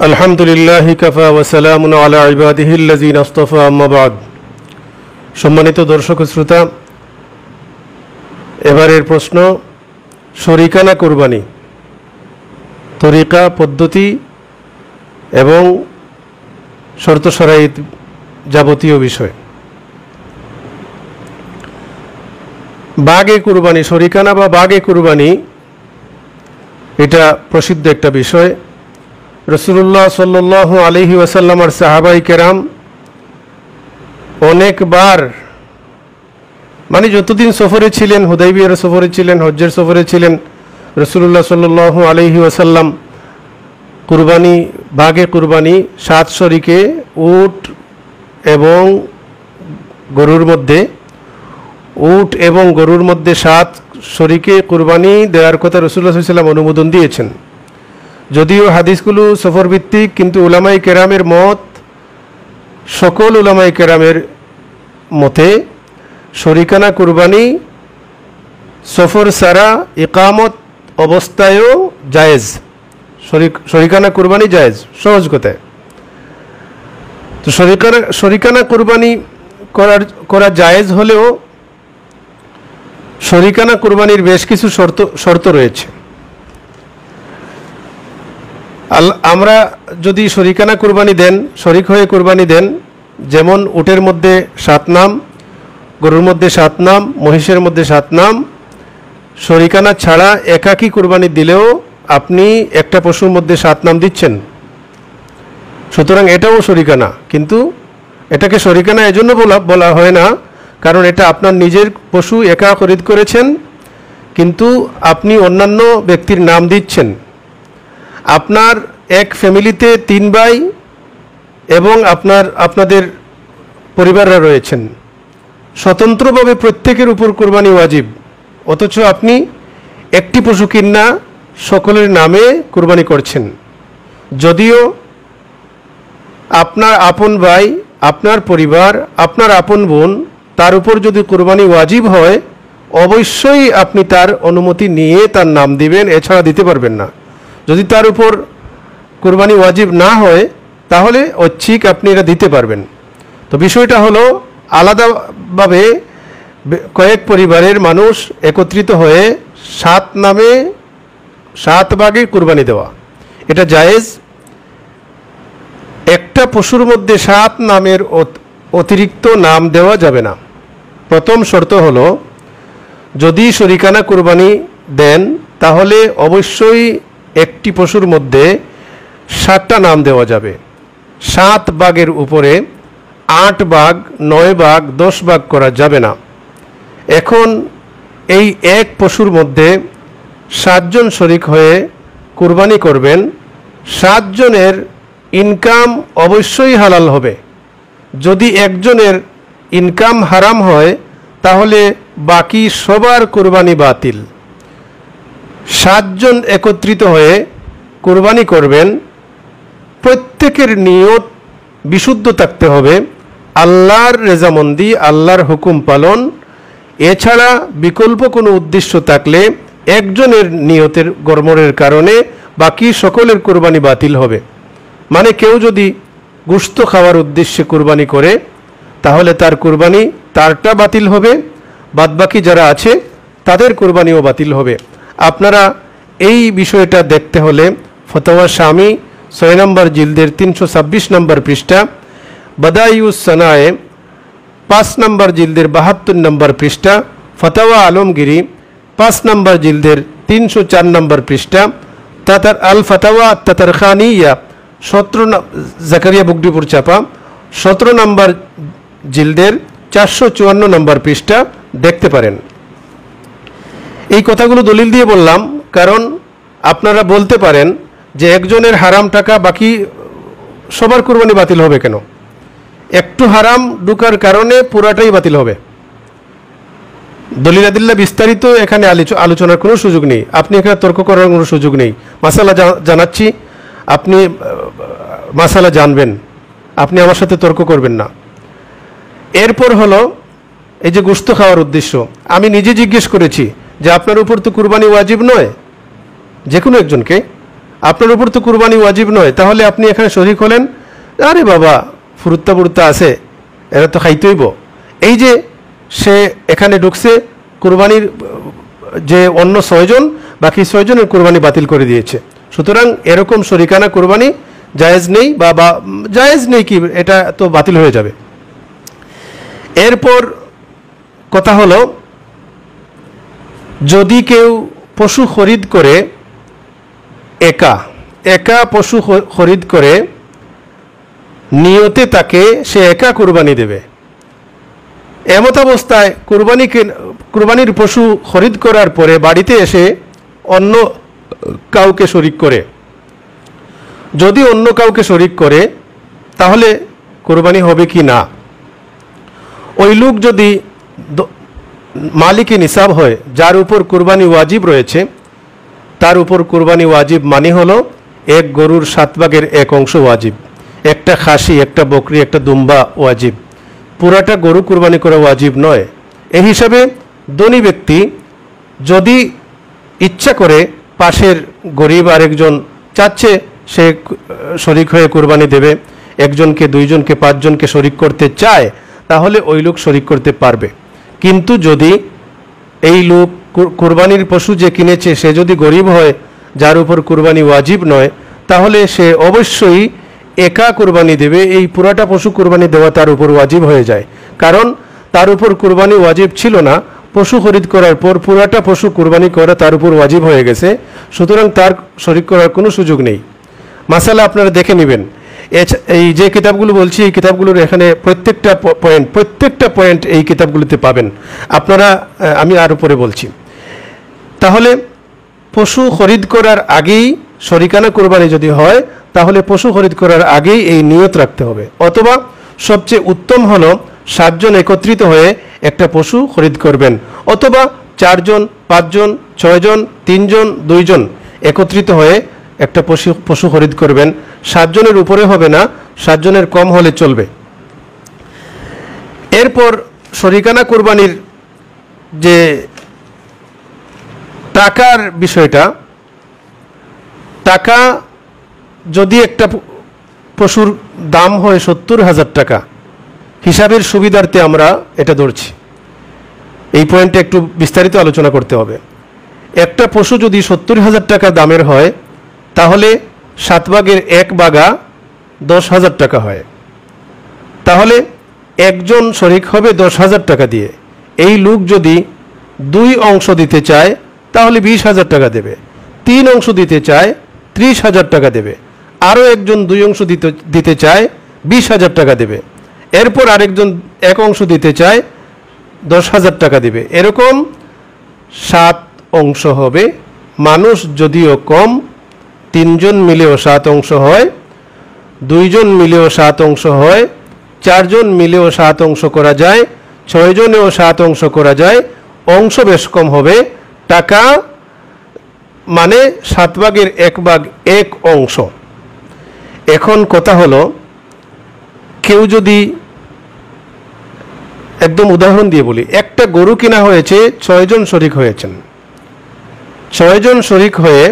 আলহামদুলিল্লাহি কাফা ওয়া সালামুন আলা ইবাদিহিল্লাযিনা ইসতাফা আম্মা বা'দ। সম্মানিত দর্শক শ্রোতা, এবারের প্রশ্ন শরিকানা কুরবানি তরিকা, পদ্ধতি এবং শর্ত শরাইত যাবতীয় বিষয়। বাগে কুরবানি, শরিকানা বা বাগে কুরবানি এটা প্রসিদ্ধ একটা বিষয়। রাসূলুল্লাহ সাল্লাল্লাহু আলাইহি ওয়াসাল্লামের সাহাবাই কেরাম অনেকবার, মানে যতদিন সফরে ছিলেন, হুদাইবিয়ার সফরে ছিলেন, হজ্জের সফরে ছিলেন, রাসূলুল্লাহ সাল্লাল্লাহু আলাইহি ওয়াসাল্লাম কুরবানি, বাগে কুরবানি 7 শরিকে উট এবং গরুর মধ্যে 7 শরিকে কুরবানি দেওয়ার কথা রাসূলুল্লাহ সাল্লাল্লাহু আলাইহি ওয়াসাল্লাম অনুমোদন দিয়েছেন। যদিও হাদিসগুলো সফর ভিত্তিক, কিন্তু উলামায়ে কেরামের মত, সকল উলামায়ে কেরামের মতে শরিকানা কুরবানি সফর সারা ইকামত অবস্থায়ও জায়েজ। শরিকানা কুরবানি জায়েজ, সহজ কথায়। তো শরিকানা কুরবানি করা জায়েজ হলেও শরিকানা কুরবানির বেশ কিছু শর্ত রয়েছে। আমরা যদি শরিকানা কুরবানি দেন, শরিক হয়ে কুরবানি দেন, যেমন উটের মধ্যে 7 নাম, গরুর মধ্যে 7 নাম, মহিষের মধ্যে 7 নাম, শরিকানা ছাড়া একাকী কুরবানি দিলেও আপনি একটা পশুর মধ্যে 7 নাম দিচ্ছেন। সুতরাং এটাও শরিকানা, কিন্তু এটাকে শরিকানা এজন্য বলা হয় না কারণ এটা আপনার নিজের পশু, একা খরিদ করেছেন, কিন্তু আপনি অন্যান্য ব্যক্তির নাম দিচ্ছেন। আপনার এক ফ্যামিলিতে 3 ভাই এবং আপনাদের পরিবাররা রয়েছেন, স্বতন্ত্রভাবে প্রত্যেকের উপর কুরবানি ওয়াজিব, অথচ আপনি একটি পশু কিনা সকলের নামে কুরবানি করছেন। যদিও আপনার আপন ভাই, আপনার পরিবার, আপনার আপন বোন, তার উপর যদি কুরবানি ওয়াজিব হয়, অবশ্যই আপনি তার অনুমতি নিয়ে তার নাম দিবেন, এছাড়া দিতে পারবেন না। যদি তার উপর কুরবানি ওয়াজিব না হয়, তাহলে ঐচ্ছিক আপনি এটা দিতে পারবেন। তো বিষয়টা হলো আলাদাভাবে কয়েক পরিবারের মানুষ একত্রিত হয়ে 7 নামে 7 ভাগে কুরবানি দেওয়া, এটা জায়েজ। একটা পশুর মধ্যে 7 নামের অতিরিক্ত নাম দেওয়া যাবে না। প্রথম শর্ত হলো, যদি শরিকানা কুরবানি দেন তাহলে অবশ্যই একটি পশুর মধ্যে 7টা নাম দেওয়া যাবে। 7 ভাগের উপরে 8 ভাগ, 9 ভাগ, 10 ভাগ করা যাবে না। এখন এই এক পশুর মধ্যে 7 জন শরিক হয়ে কুরবানি করবেন, 7 জনের ইনকাম অবশ্যই হালাল হবে। যদি একজনের ইনকাম হারাম হয় তাহলে বাকি সবার কুরবানি বাতিল। 7 জন একত্রিত হয়ে কুরবানি করবেন, প্রত্যেকের নিয়ত বিশুদ্ধ থাকতে হবে, আল্লাহর রেজামন্দি, আল্লাহর হুকুম পালন। এছাড়া বিকল্প কোনো উদ্দেশ্য থাকলে একজনের নিয়তের গড়বড়ের কারণে বাকি সকলের কুরবানি বাতিল হবে। মানে কেউ যদি গোশত খাওয়ার উদ্দেশ্যে কুরবানি করে তাহলে তার কুরবানি, তারটা বাতিল হবে, বাদবাকি যারা আছে তাদের কুরবানিও বাতিল হবে। আপনারা এই বিষয়টা দেখতে হলে ফতোয়া শামি 6 নম্বর জিলদের 326 নম্বর পৃষ্ঠা, বাদাইউস সানায়ে 5 নম্বর জিলদের 72 নম্বর পৃষ্ঠা, ফতোয়া আলমগিরি 5 নম্বর জিলদের 304 নম্বর পৃষ্ঠা, তাতার আল ফতোয়া তাতারখানিয়া 17 জাকারিয়া বুকডিপুর চাপা 17 নম্বর জিলদের 454 নম্বর পৃষ্ঠা দেখতে পারেন। এই কথাগুলো দলিল দিয়ে বললাম কারণ আপনারা বলতে পারেন যে একজনের হারাম টাকা বাকি সবার কুরবানি বাতিল হবে কেন? একটু হারাম ঢুকার কারণে পুরাটাই বাতিল হবে। দলিল আদিল্লা বিস্তারিত এখানে আলোচনার কোনো সুযোগ নেই, আপনি এখানে তর্ক করার কোনো সুযোগ নেই। মাসালা জানাচ্ছি, আপনি মাসালা জানবেন, আপনি আমার সাথে তর্ক করবেন না। এরপর হলো এই যে গোশত খাওয়ার উদ্দেশ্য, আমি নিজে জিজ্ঞেস করেছি যে আপনার উপর তো কুরবানি ওয়াজিব নয়, যে কোনো একজনকে, আপনার উপর তো কুরবানি ওয়াজিব নয়, তাহলে আপনি এখানে শরিক হলেন। আরে বাবা, ফুরুত্তা ফুরুত্তা আছে, এরা তো খাইতেইব। এই যে সে এখানে ঢুকছে, কুরবানির যে অন্য 6 জন, বাকি 6 জনের কুরবানি বাতিল করে দিয়েছে। সুতরাং এরকম শরিকানা কুরবানি জায়েজ নেই, বা জায়েজ নেই কি, এটা তো বাতিল হয়ে যাবে। এরপর কথা হলো, যদি কেউ পশু খরিদ করে, একা একা পশু খরিদ করে, নিয়তে তাকে সে একা কুরবানি দেবে, এমত অবস্থায় কুরবানির পশু খরিদ করার পরে বাড়িতে এসে অন্য কাউকে শরিক করে, যদি অন্য কাউকে শরিক করে তাহলে কুরবানি হবে কি না? ওই লোক যদি মালিকে নিসাব হয়, যার উপর কুরবানি ওয়াজিব রয়েছে, তার উপর কুরবানি ওয়াজিব মানে হলো 1 গরুর 7 ভাগের 1 অংশ ওয়াজিব, একটা খাসি, একটা বকরি, একটা দুম্বা ওয়াজিব, পুরাটা গরু কুরবানি করা ওয়াজিব নয়। এই হিসাবে ধনী ব্যক্তি যদি ইচ্ছা করে, পাশের গরিব আরেকজন চাচ্ছে সে শরিক হয়ে কুরবানি দেবে, 1 জনকে 2 জনকে 5 জনকে শরিক করতে চায়, তাহলে ওই লোক শরিক করতে পারবে। কিন্তু যদি এই লোক কুরবানির পশু যে কিনেছে সে যদি গরিব হয়, যার উপর কুরবানি ওয়াজিব নয়, তাহলে সে অবশ্যই একা কুরবানি দেবে। এই পুরাটা পশু কুরবানি দেওয়া তার উপর ওয়াজিব হয়ে যায়, কারণ তার উপর কুরবানি ওয়াজিব ছিল না, পশু খরিদ করার পর পুরাটা পশু কুরবানি করা তার উপর ওয়াজিব হয়ে গেছে। সুতরাং তার শরিক করার কোনো সুযোগ নেই। মাসালা আপনারা দেখে নেবেন। এই যে কিতাবগুলো বলছি, এই কিতাবগুলোর এখানে প্রত্যেকটা পয়েন্ট এই কিতাবগুলোতে পাবেন আপনারা। আমি আর উপরে বলছি। তাহলে পশু খরিদ করার আগেই শরিকানা কুরবানি যদি হয়, তাহলে পশু খরিদ করার আগেই এই নিয়ত রাখতে হবে। অথবা সবচেয়ে উত্তম হলো 7 জন একত্রিত হয়ে একটা পশু খরিদ করবেন, অথবা 4 জন, 5 জন, 6 জন, 3 জন, 2 জন একত্রিত হয়ে একটা পশু খরিদ করবেন। 7 জনের উপরে হবে না, 7 জনের কম হলে চলবে। এরপর শরিকানা কুরবানির যে টাকার বিষয়টা, টাকা যদি একটা পশুর দাম হয় 70,000 টাকা, হিসাবের সুবিধার্থে আমরা এটা ধরছি, এই পয়েন্টে একটু বিস্তারিত আলোচনা করতে হবে। একটা পশু যদি 70,000 টাকা দামের হয়, তাহলে 7 ভাগের 1 ভাগা 10,000 টাকা হয়। তাহলে একজন শরিক হবে 10,000 টাকা দিয়ে। এই লোক যদি 2 অংশ দিতে চায় তাহলে 20,000 টাকা দেবে, 3 অংশ দিতে চায় 30,000 টাকা দেবে, আরও একজন 2 অংশ দিতে চায় 20,000 টাকা দেবে, এরপর আরেকজন 1 অংশ দিতে চায় 10,000 টাকা দেবে। এরকম 7 অংশ হবে। মানুষ যদিও কম, 3 জন মিলেও 7 অংশ হয়, 2 জন মিলেও 7 অংশ হয়, 4 জন মিলেও 7 অংশ করা যায়, 6 জনেও 7 অংশ করা যায়। অংশ বেশ কম হবে। টাকা মানে 7 ভাগের 1 ভাগ 1 অংশ। এখন কথা হলো, কেউ যদি, একদম উদাহরণ দিয়ে বলি, একটা গরু কিনা হয়েছে, 6 জন শরিক হয়েছেন। 6 জন শরিক হয়ে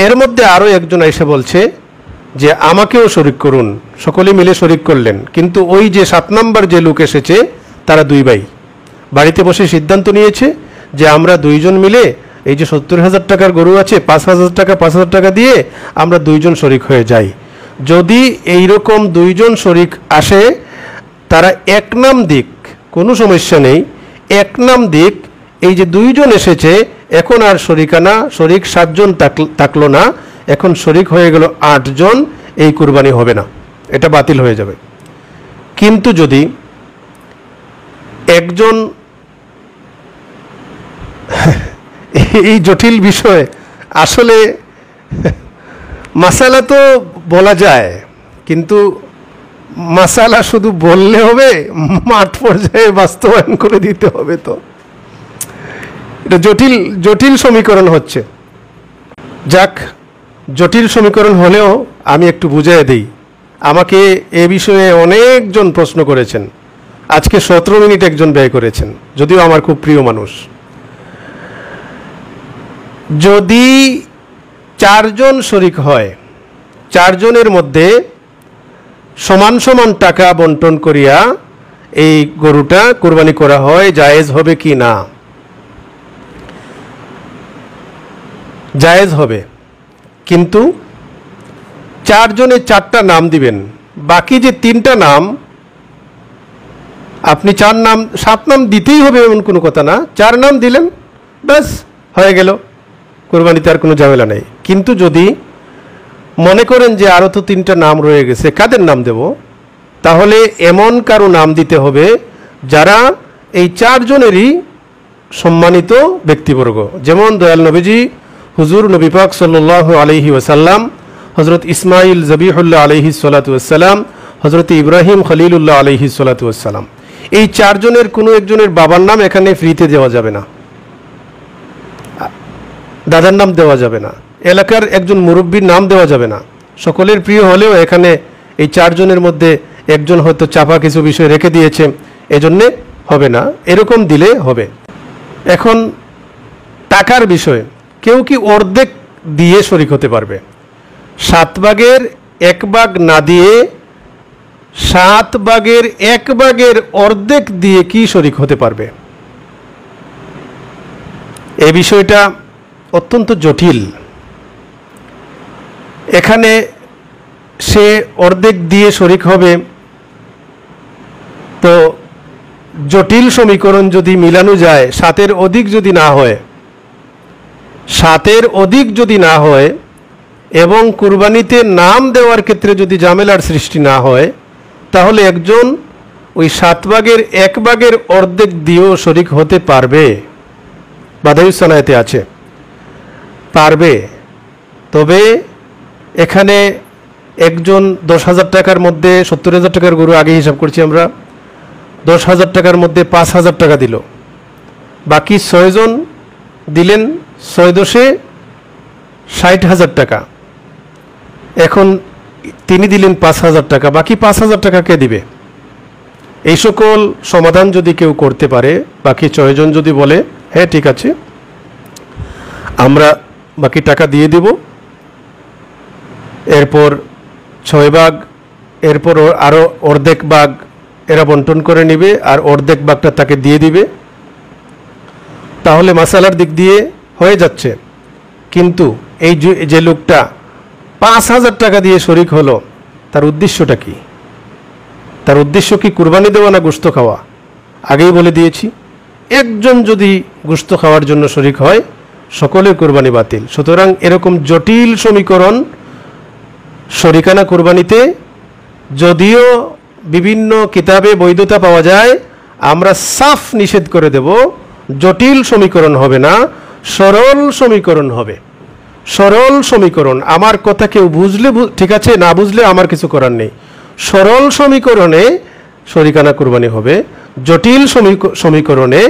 এর মধ্যে আরও একজন এসে বলছে যে আমাকেও শরিক করুন, সকলে মিলে শরিক করলেন। কিন্তু ওই যে 7 নম্বর যে লোক এসেছে, তারা 2 ভাই বাড়িতে বসে সিদ্ধান্ত নিয়েছে যে আমরা 2 জন মিলে এই যে 70,000 টাকার গরু আছে, 5,000 টাকা 5,000 টাকা দিয়ে আমরা 2 জন শরিক হয়ে যাই। যদি এইরকম 2 জন শরিক আসে, তারা এক নাম দিক, কোনো সমস্যা নেই, এক নাম দিক। এই যে 2 জন এসেছে, এখন আর শরিকানা শরিক 7 জন থাকলো না, এখন শরিক হয়ে গেল 8 জন। এই কুরবানি হবে না, এটা বাতিল হয়ে যাবে। কিন্তু যদি একজন, এই জটিল বিষয় আসলে মাসালা তো বলা যায়, কিন্তু মাসালা শুধু বললে হবে, মাঠ পর্যায়ে বাস্তবায়ন করে দিতে হবে। তো এটা জটিল সমীকরণ হচ্ছে। যাক, জটিল সমীকরণ হলেও আমি একটু বুঝিয়ে দিই। আমাকে এ বিষয়ে অনেকজন প্রশ্ন করেছেন, আজকে 17 মিনিট একজন ব্যয় করেছেন, যদিও আমার খুব প্রিয় মানুষ। যদি চারজন শরিক হয়, চারজনের মধ্যে সমান সমান টাকা বন্টন করিয়া এই গরুটা কুরবানি করা হয়, জায়েজ হবে কি না? জায়েজ হবে, কিন্তু চারজনে চারটা নাম দিবেন। বাকি যে তিনটা নাম, আপনি চার নাম 7 নাম দিতেই হবে এমন কোনো কথা না, 4 নাম দিলেন ব্যাস হয়ে গেল, কুরবানিতে আর কোনো ঝামেলা নেই। কিন্তু যদি মনে করেন যে আরও তো 3টা নাম রয়ে গেছে, কাদের নাম দেব, তাহলে এমন কারো নাম দিতে হবে যারা এই 4 জনেরই সম্মানিত ব্যক্তিবর্গ। যেমন দয়াল নবীজি হুজুর নবী পাক সাল্লাল্লাহু আলাইহি ওয়াসাল্লাম, হযরত ইসমাইল জবিহুল্লাহ আলাইহিস সালাতু ওয়াসসালাম, হযরত ইব্রাহিম খলিলুল্লাহ আলাইহিস সালাতু ওয়াসসালাম। এই 4 জনের কোনো একজনের বাবার নাম এখানে ফ্রিতে দেওয়া যাবে না, দাদার নাম দেওয়া যাবে না, এলাকার একজন মুরব্বীর নাম দেওয়া যাবে না। সকলের প্রিয় হলেও এখানে এই 4 জনের মধ্যে একজন হয়তো চাপা কিছু বিষয় রেখে দিয়েছে, এজন্যে হবে না, এরকম দিলে হবে। এখন টাকার বিষয়, কেউ কি অর্ধেক দিয়ে শরিক হতে পারবে? 7 ভাগের 1 ভাগ না দিয়ে 7 ভাগের 1 ভাগের অর্ধেক দিয়ে কি শরিক হতে পারবে? এই বিষয়টা অত্যন্ত জটিল। এখানে সে অর্ধেক দিয়ে শরিক হবে, তো জটিল সমীকরণ যদি মিলানো যায়, 7-এর অধিক যদি না হয়, 7-এর অধিক যদি না হয় এবং কুরবানিতে নাম দেওয়ার ক্ষেত্রে যদি ঝামেলার সৃষ্টি না হয়, তাহলে একজন ওই 7 ভাগের 1 ভাগের অর্ধেক দিয়েও শরিক হতে পারবে। বাদায়ুসানায়াতে আছে পারবে। তবে এখানে একজন 10,000 টাকার মধ্যে 70,000 টাকার গরু আগে হিসাব করছি আমরা, 10,000 টাকার মধ্যে 5,000 টাকা দিল, বাকি 6 জন দিলেন 6 দশে 60,000 টাকা। এখন তিনি দিলেন 5,000 টাকা, বাকি 5,000 টাকা কে দিবে? এই সকল সমাধান যদি কেউ করতে পারে, বাকি 6 জন যদি বলে হ্যাঁ ঠিক আছে আমরা বাকি টাকা দিয়ে দিব, এরপর 6 ভাগ, এরপর আরও অর্ধেক ভাগ এরা বন্টন করে নেবে আর অর্ধেক ভাগটা তাকে দিয়ে দিবে, তাহলে মাসালার দিক দিয়ে হয়ে যাচ্ছে। কিন্তু এই যে লোকটা 5,000 টাকা দিয়ে শরিক হলো, তার উদ্দেশ্যটা কি? তার উদ্দেশ্য কি কুরবানি দেওয়া না গোশত খাওয়া? আগেই বলে দিয়েছি, একজন যদি গোশত খাওয়ার জন্য শরিক হয় সকলের কুরবানি বাতিল। সুতরাং এরকম জটিল সমীকরণ শরিকানা কুরবানিতে যদিও বিভিন্ন কিতাবে বৈধতা পাওয়া যায়, আমরা সাফ নিষেধ করে দেব। জটিল সমীকরণ হবে না, সরল সমীকরণ হবে। সরল সমীকরণ, আমার কথা কেউ বুঝলে ঠিক আছে, না বুঝলে আমার কিছু করার নেই। সরল সমীকরণে শরিকানা কুরবানি হবে, জটিল সমীকরণে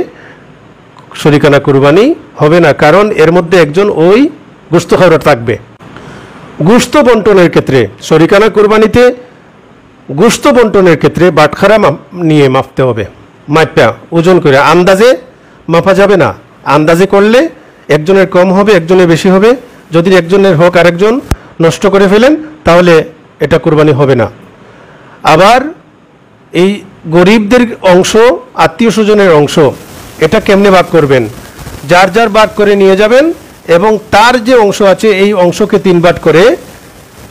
শরিকানা কুরবানি হবে না, কারণ এর মধ্যে একজন ওই গোশত খাওয়ার থাকবে। গোশত বন্টনের ক্ষেত্রে শরিকানা কুরবানিতে গোশত বন্টনের ক্ষেত্রে বাটখারা নিয়ে মাপতে হবে, মাপটা ওজন করে, আন্দাজে মাপা যাবে না। আন্দাজে করলে একজনের কম হবে, একজনের বেশি হবে। যদি একজনের হক আরেকজন নষ্ট করে ফেলেন তাহলে এটা কুরবানি হবে না। আবার এই গরিবদের অংশ, আত্মীয় স্বজনের অংশ, এটা কেমনে ভাগ করবেন? যার যার ভাগ করে নিয়ে যাবেন এবং তার যে অংশ আছে এই অংশকে 3 ভাগ করে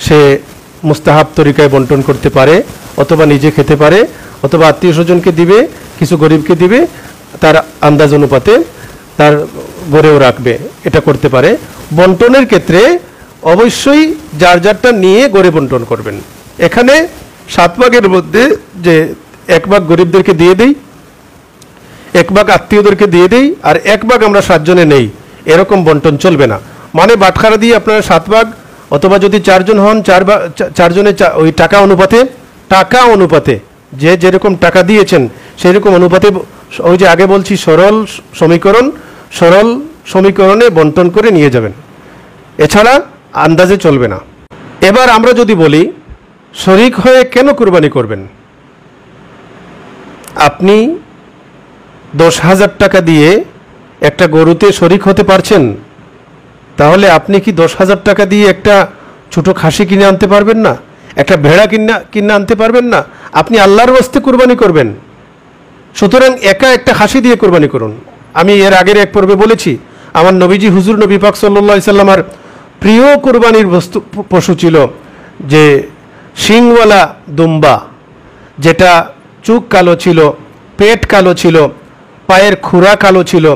সে মুস্তাহাব তরিকায় বন্টন করতে পারে, অথবা নিজে খেতে পারে, অথবা আত্মীয় স্বজনকে দিবে, কিছু গরিবকে দিবে, তার আন্দাজ অনুপাতে তার গড়েও রাখবে, এটা করতে পারে। বন্টনের ক্ষেত্রে অবশ্যই যার যারটা নিয়ে গড়ে বন্টন করবেন। এখানে 7 ভাগের মধ্যে যে 1 ভাগ গরিবদেরকে দিয়ে দেই, 1 ভাগ আত্মীয়দেরকে দিয়ে দেই, আর 1 ভাগ আমরা 7 জনে নেই, এরকম বন্টন চলবে না। মানে বাটখারা দিয়ে আপনারা 7 ভাগ, অথবা যদি 4 জন হন 4 জনে ওই টাকা অনুপাতে যে যেরকম টাকা দিয়েছেন সেই রকম অনুপাতে, ওই যে আগে বলছি সরল সমীকরণে বন্টন করে নিয়ে যাবেন, এছাড়া আন্দাজে চলবে না। এবার আমরা যদি বলি শরিক হয়ে কেন কুরবানি করবেন? আপনি 10,000 টাকা দিয়ে একটা গরুতে শরিক হতে পারছেন, তাহলে আপনি কি 10,000 টাকা দিয়ে একটা ছোট খাসি কিনে আনতে পারবেন না? একটা ভেড়া কিনে আনতে পারবেন না? আপনি আল্লাহর ওয়াস্তে কুরবানি করবেন। সুতরাং একা একটা খাসি দিয়ে কুরবানি করুন। আমি এর আগের এক পর্বে বলেছি, আমার নবীজি হুজুর নবী পাক সাল্লাল্লাহু আলাইহি সাল্লামের প্রিয় কুরবানির পশু ছিল যে শিংওয়ালা দুম্বা, যেটা চোখ কালো ছিল, পেট কালো ছিল, পায়ের খুরা কালো ছিল,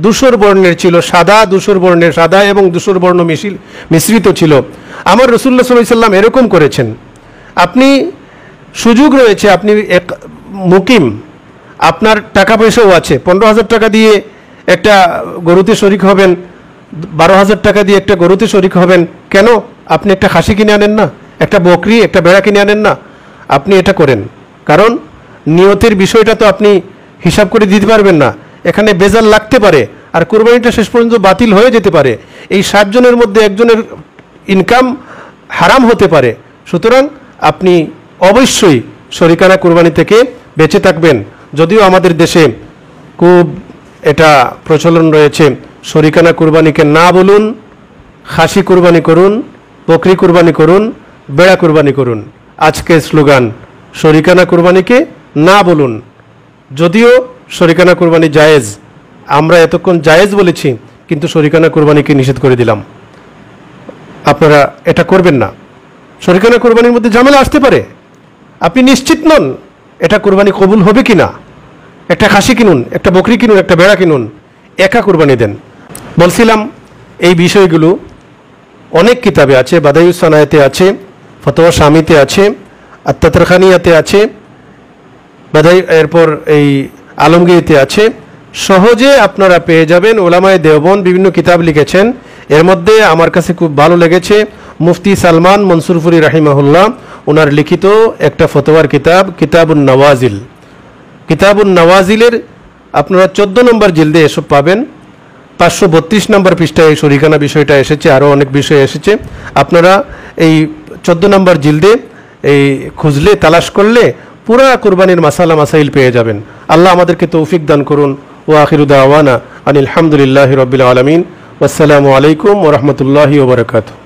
ধূসর বর্ণের ছিল, ধূসর বর্ণের সাদা এবং ধূসর বর্ণ মিশ্রিত ছিল। আমার রাসূলুল্লাহ সাল্লাল্লাহু আলাইহি সাল্লাম এরকম করেছেন। আপনি সুযোগ রয়েছে, আপনি এক মুকিম, আপনার টাকা পয়সাও আছে, 15,000 টাকা দিয়ে একটা গরুতে শরিক হবেন, 12,000 টাকা দিয়ে একটা গরুতে শরিক হবেন, কেন আপনি একটা খাসি কিনে আনেন না, একটা বকরি, একটা ভেড়া কিনে আনেন না? আপনি এটা করেন, কারণ নিয়তের বিষয়টা তো আপনি হিসাব করে দিতে পারবেন না, এখানে বেজাল লাগতে পারে, আর কুরবানিটা শেষ পর্যন্ত বাতিল হয়ে যেতে পারে। এই 7 জনের মধ্যে একজনের ইনকাম হারাম হতে পারে। সুতরাং আপনি অবশ্যই শরিকানা কুরবানি থেকে বেঁচে থাকবেন। যদিও আমাদের দেশে খুব এটা প্রচলন রয়েছে, শরিকানা কুরবানিকে না বলুন, খাসি কুরবানি করুন, বকরি কুরবানি করুন, বেড়া কুরবানি করুন। আজকে স্লোগান শরিকানা কুরবানিকে না বলুন। যদিও শরিকানা কুরবানি জায়েজ, আমরা এতক্ষণ জায়েজ বলেছি, কিন্তু শরিকানা কুরবানিকে নিষেধ করে দিলাম। আপনারা এটা করবেন না। শরিকানা কুরবানির মধ্যে ঝামেলা আসতে পারে, আপনি নিশ্চিত নন এটা কুরবানি কবুল হবে কিনা। একটা খাসি কিনুন, একটা বকরি কিনুন, একটা ভেড়া কিনুন, একা কুরবানি দেন। বলছিলাম এই বিষয়গুলো অনেক কিতাবে আছে, বাদায়ুস সানায়াতে আছে, ফতোয়া শামিতে আছে, আত্তাতারখানিয়াতে আছে, এরপর এই আলমগীরিতে আছে। সহজে আপনারা পেয়ে যাবেন। ওলামায়ে দেওবন্দ বিভিন্ন কিতাব লিখেছেন, এর মধ্যে আমার কাছে খুব ভালো লেগেছে মুফতি সালমান মনসুরপুরি রাহিমাহুল্লাহ ওনার লিখিত একটা ফতোয়ার কিতাব কিতাবুন নওয়াজিল। কিতাবুন নওয়াজিলের আপনারা 14 নম্বর জিলদে এসব পাবেন। 532 নম্বর পৃষ্ঠায় এই শরিকানা বিষয়টা এসেছে, আরও অনেক বিষয় এসেছে। আপনারা এই 14 নম্বর জিলদে এই খুঁজলে, তালাশ করলে পুরা কুরবানির মাসালা মাসাইল পেয়ে যাবেন। আল্লাহ আমাদেরকে তৌফিক দান করুন। ওয়া আখিরু দাওয়ানা আনিল হামদুলিল্লাহি রাব্বিল আলামিন। ওয়াসসালামু আলাইকুম ওয়া রাহমাতুল্লাহি ওয়া বারাকাতুহু।